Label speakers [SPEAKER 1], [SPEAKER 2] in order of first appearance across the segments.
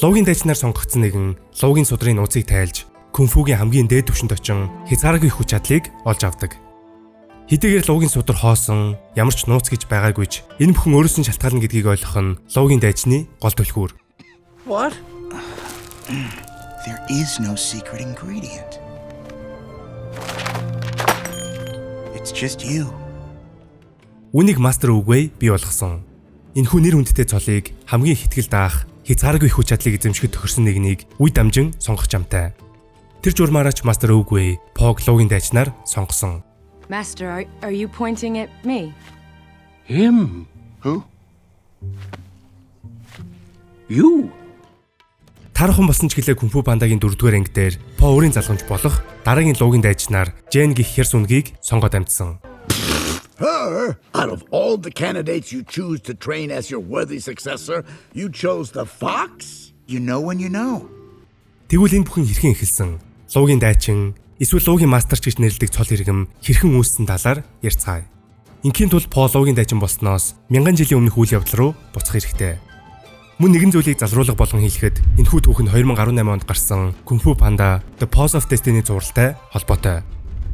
[SPEAKER 1] Луугийн дайчнаар сонгогдсон нэгэн луугийн судрын нууцыг тайлж кунфугийн хамгийн дээд түвшинд очин хязгааргүй хүч чадлыг олж авдаг. Хэдийгээр луугийн судар хоосон ямар ч нууц гэж байгаагүй ч энэ бүхэн өөрөөс нь шалтгаална гэдгийг ойлгох нь луугийн дайчны гол түлхүүр.
[SPEAKER 2] What?
[SPEAKER 3] There is no secret ingredient. It's just you.
[SPEAKER 1] Үнийг мастер үгүй бий болгосон. Энэхүү нэр хүндтэй цолыг хамгийн хитгэл даах хязгааргүй хүч чадлыг эзэмшихэд тохирсон нэгнийг үе дамжин сонгох замтай. Тэр журмаараач мастер үгүй Пог луугийн дайчнаар сонгосон.
[SPEAKER 2] Master, are you pointing at me?
[SPEAKER 4] Him?
[SPEAKER 3] Who?
[SPEAKER 4] You?
[SPEAKER 1] Тархан болсон ч гэлээ кунфу пандагийн 4-р анги дээр По өөрийн залгамж болох дараагийн луугийн дайчнаар Жен гих хэр сүнгийг сонгоод амжсан.
[SPEAKER 5] Her? Out of all the candidates you choose to train as your worthy successor, you chose the fox?
[SPEAKER 3] You know when you know.
[SPEAKER 1] Тэгвэл энэ бүхэн хэрхэн эхэлсэн? Луугийн дайчин эсвэл луугийн мастерч гэж нэрлэдэг цол хэрэгэм хэрхэн үүссэн талаар ярьцгаая. Инхийн тулд По луугийн дайчин болсноос 1000 жилийн өмнөх үйл явдал руу буцах хэрэгтэй. Мөн нэгэн зүйлийг залруулах болгон хэлэхэд энэхүү түүх нь 2018 онд гарсан Kung Fu Panda The Pose of Destiny зуралтай холбоотой.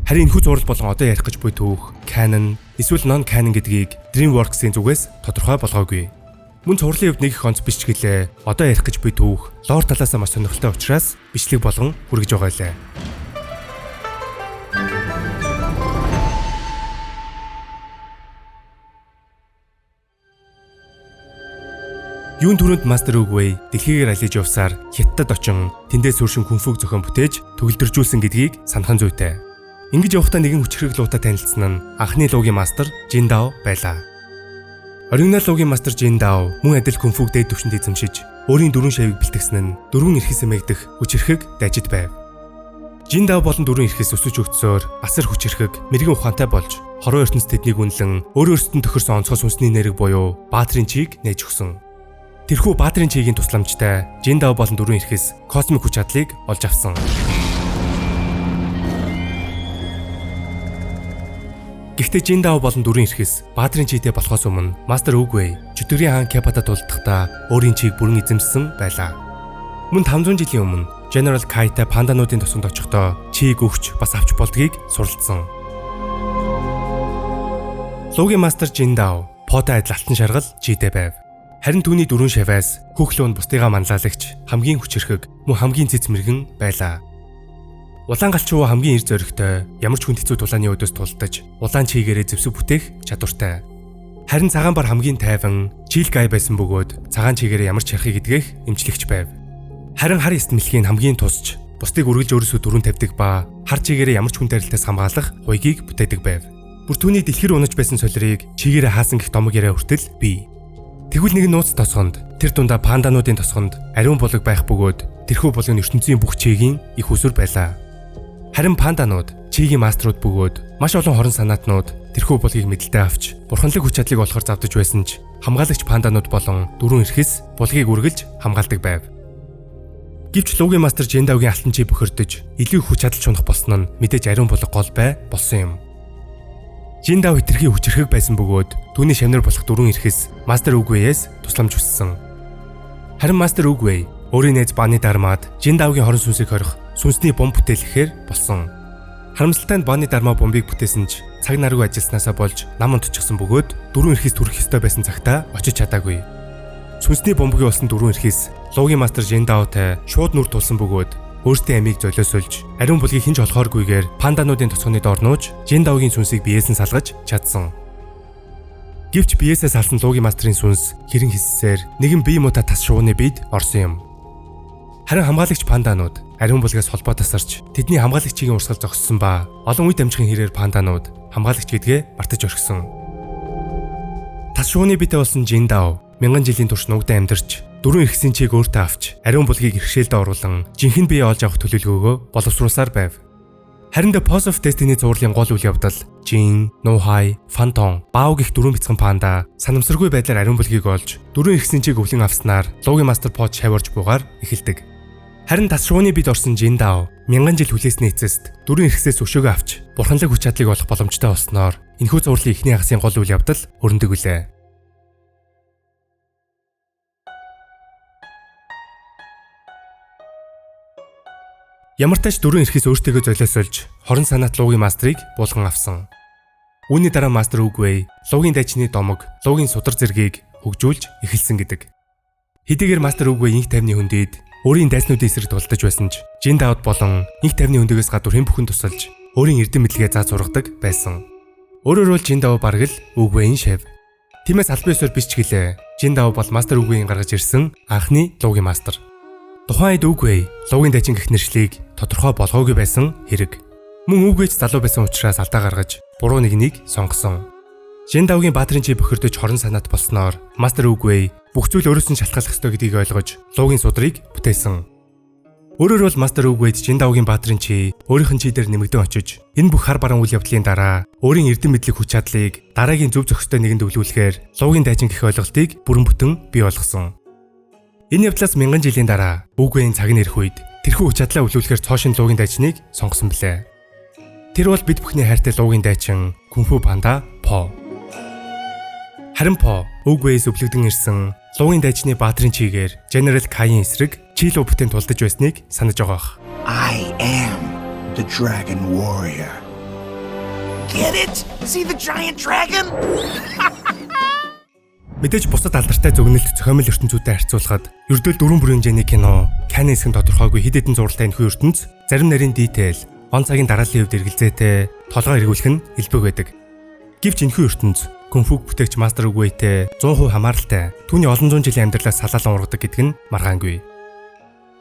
[SPEAKER 1] Харин энэхүү зурал болон одоо ярих гэж буй түүх canon эсвэл non-canon гэдгийг DreamWorks-ийн зүгээс тодорхой болгоогүй. Мөн цувралын хувьд нэг их онц биш ч гэлээ одоо ярих гэж буй түүх лор талаас маш сонирхолтой учраас бичлэг болгон хүргэж байгаа лээ. Юун түрүүнд мастер үгүй дэлхийгээр алиж явсаар Хятадд очин тэндээс өршин кунфуг зохион бүтээж төгөлдржүүлсэн гэдгийг санахын зүйтэй. Ингэж явахдаа нэгэн хүчрэг луутай танилцсан нь анхны луугийн мастер Жин Дао байлаа. Оригинал луугийн мастер Жин Дао мөн адил кунфуг дээд түвшинд эзэмшиж өөрийн дөрвөн шавийг бэлтгэсэн нь дөрвөн эрхээс эмээгдэх хүчрхэг дайжид байв. Жин Дао болон дөрвөн эрхээс өсөж өгдсөөр асар хүчрхэг мэрэгэн ухаантай болж хорон ертөнц тэднийг үнэлэн өөрөөсөө тохирсон онцгой сүнсний нэрэг буюу Баатрин чийг нээж өгсөн. Тэрхүү Баатрин чигийн тусламжтай Жин Дао болон дөрвөн эрхээс космик хүч чадлыг олж авсан. Гэхдээ Жин Дао болон дөрвөн эрхээс Баатрин читэй болохоос өмнө мастер үгүй Чөтгөрийн хаан Кепатад тулдахдаа өөрийн чийг бүрэн эзэмссэн байлаа. Мөн 500 жилийн өмнө General Kaiтай пандануудын тосгонд очихдоо чийг өгч бас авч болдгийг суралцсан. Луугийн мастер Жин Дао Потай адил алтан шаргал читэй байв. Харин түүний дөрвөн шавьяас хүүхлүүнд бусдыгаа манлайлагч хамгийн хүчрхэг мөн хамгийн цэц мэргэн байлаа. Улаан галчуу хамгийн эр зоригтой ямар ч хүн хэцүү тулааны өдөөс тулдаж улаан чигээрээ зэвсэг бүтээх чадвартай. Харин цагаан бар хамгийн тайван чил гай байсан бөгөөд цагаан чигээрээ ямар ч ярахыг эдгэх эмчлэгч байв. Харин хар эст мэлхийн хамгийн тусч бусдыг үргэлж өөрөөсөө дөрөв тавьдаг ба хар чигээрээ ямар ч хүн тарилтаас хамгаалах хуйгийг бүтээдэг байв. Бүр түүний дэлхийр унаж байсан солирыг чигээрээ хаасан гэх домог яриа хүртэл бий. Тэгвэл нэг нууц тосгонд тэр дундаа пандануудын тосгонд ариун булаг байх бөгөөд тэрхүү булгийн ертөнцийн бүх чигийн их усүр байлаа. Харин панданууд чигийн мастерууд бөгөөд маш олон хорон санаатнууд тэрхүү булгийг мэдлэлтэй авч бурханлаг хүч чадлыг олохоор завдаж байсан ч хамгаалагч панданууд болон дөрвөн эрхэс булгийг үргэлж хамгаалдаг байв. Гэвч луугийн мастер Жин Даогийн алтан чий бохирдож илүү хүч чадалч унах болсон нь мэдээж ариун булаг гол бай болсон юм. Жин Дао хэтэрхий хүчрхэг байсан бөгөөд түүний шавнар болох дөрвөн эрхэс мастер үгүйээс тусламж хүссэн. Харин мастер үгүй өөрийн нээж Баны Дармад Жин Даогийн хорон сүнсийг хорих сүнсний бомб бүтээлэхээр болсон. Харамсалтай нь Баны Дарма бомбыг бүтээсэн ч цаг наргүй ажилласнасаа болж нам унтчихсан бөгөөд дөрвөн эрхээс түрэх ёстой байсан цагтаа очиж чадаагүй. Сүнсний бомбгийн болсон дөрвөн эрхээс луугийн мастер Жин Даотай шууд нүр тулсан бөгөөд өөртөө амийг золиосолж ариун булгийг хинж олохооргүйгээр пандануудын тосгоны доор нууж Жин Даогийн сүнсийг биеэс нь салгаж чадсан. Гэвч биеэсээ салсан луугийн мастерын сүнс хэрэн хиссээр нэгэн бие муутай тас шууны биед орсон юм. Харин хамгаалагч панданууд ариун булгаас холбоо тасарч тэдний хамгаалагчийн урсгал зогссон ба олон үе дамжихын хэрээр панданууд хамгаалагч гэдгээ мартаж орхисон. Тас шууны биетэй болсон Жин Дао 1000 жилийн турш нугдан амьдарч дөрвөн эрхсийн чийг өөртөө авч ариун булгийг иргэшээлдээ оруулан жинхэнэ бие олж авах төлөвлөгөөгөө боловсруулсаар байв. Харин The Pose of Destiny зурлын гол үйл явдал Жин, Нухай, Фантон, Бао гэх дөрвөн бяцхан панда санамсаргүй байдлаар ариун булгийг олж дөрвөн эрхсийн чийг өвлөн авснаар луугийн мастер По шавьорж буугаар эхэлдэг. Харин тас шууны бид орсон Жин Дао 1000 жил хүлээсний эцэст дөрвөн эрхсээс өшөөгөө авч бурханлаг хүч чадлыг олох боломжтой болсноор энэхүү зурлын эхний хагасын гол үйл явдал өрнөдөг үлээ. Ямар ч тач дөрөв эрхээс өөртөө золиосолж хорон санаат луугийн мастрыг булган авсан. Үүний дараа мастер Үгвэй луугийн дайчны домог, луугийн судар зэргийг хөгжүүлж эхэлсэн гэдэг. Хэдийгээр мастер Үгвэй инх тайвны хүндийд өөрийн дайснуудын эсрэг тулдаж байсан ч Жин Даод болон инх тайвны хүндээс гадуур хэн бүхэн тусалж өөрийн эрдэм мэдлэгээ зааж сургадаг байсан. Өөрөөр бол Жин Дао бараг л Үгвэйн шав. Тиймээс албан ёсоор биш ч гэлээ Жин Дао бол мастер Үгвэйн гаргаж ирсэн анхны луугийн мастер. Тухайн үед Үгвэй луугийн дайчин гэх нэршлиг тодорхой болгоогүй байсан хэрэг. Мөн Үгвэйч залуу байсан учраас алдаа гаргаж буруу нэгнийг сонгосон. Жин Даогийн баатрын чи бохирдож хорон санаат болсноор мастер Үгвэй бүх зүйл өөрөөс нь шалтгааллах ёстой гэдгийг ойлгож луугийн судрыг бүтээсэн. Өөрөөр бол мастер Үгвэйд Жин Даогийн баатрын чи өөрийнх нь чи дээр нэмэгдэн очиж энэ бүх хар баран үйл явдлын дараа өөрийн эрдэм мэдлэг хүч чадлыг дараагийн зөв зохистой нэгэнд өвлүүлэхээр луугийн дайчин гэх ойлголтыг бүрэн бүтэн бий болгосон. Энэ явдлаас мянган жилийн дараа Үгвэйн цаг нэрх үед тэрхүү хүч чадлаа өвлүүлэхээр цоошин луугийн дайчныг сонгосон билээ. Тэр бол бид бүхний хайртай луугийн дайчин Кунфу панда По. Харин По Үгвэйс өвлөгдөн ирсэн луугийн дайчны баатрын чигээр General Kai-ийн эсрэг чи луу бүтээн тулдаж байсныг санаж байгаа бах.
[SPEAKER 3] I am the Dragon Warrior. Get it? See the giant dragon?
[SPEAKER 1] Мэдээж бусад алдартай зөгнөлт зохиомл ертөнцүүдэд харьцуулахад ердөө 4 бүрийн хэмжээний кино, Cannes хэсэг тодорхойгүй хэд хэдэн зурагтай энэхүү ертөнц зарим нарийн дийтейл, он цагийн дарааллын хувьд эргэлзээтэй толгой эргүүлэх нь элбэг байдаг. Гэвч энэхүү ертөнц Кунфуг бүтээгч мастер Үгвэйтэй 100% хамааралтай, түүний олон зуун жилийн амьдралаас салаалan ургадаг гэдг нь маргаангүй.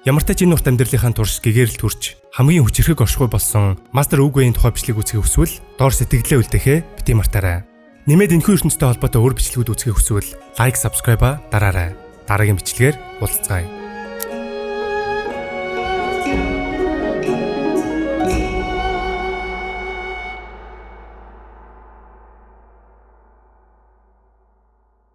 [SPEAKER 1] Ямар ч тач энэ урт амьдралынхаа турш гэгэрэл төрч хамгийн хүчирхэг оршихуй болсон мастер Үгвэйн тухай бичлэг үзэхийг хүсвэл доор сэтгэлдээ үлдээхээ бити мартаарай. Нэмээд энэхүү ертөнцтэй холбоотой өөр бичлэгүүд үзэхийг хүсвэл лайк, subscribe дараарай. Дараагийн бичлэгээр уулзцгаая.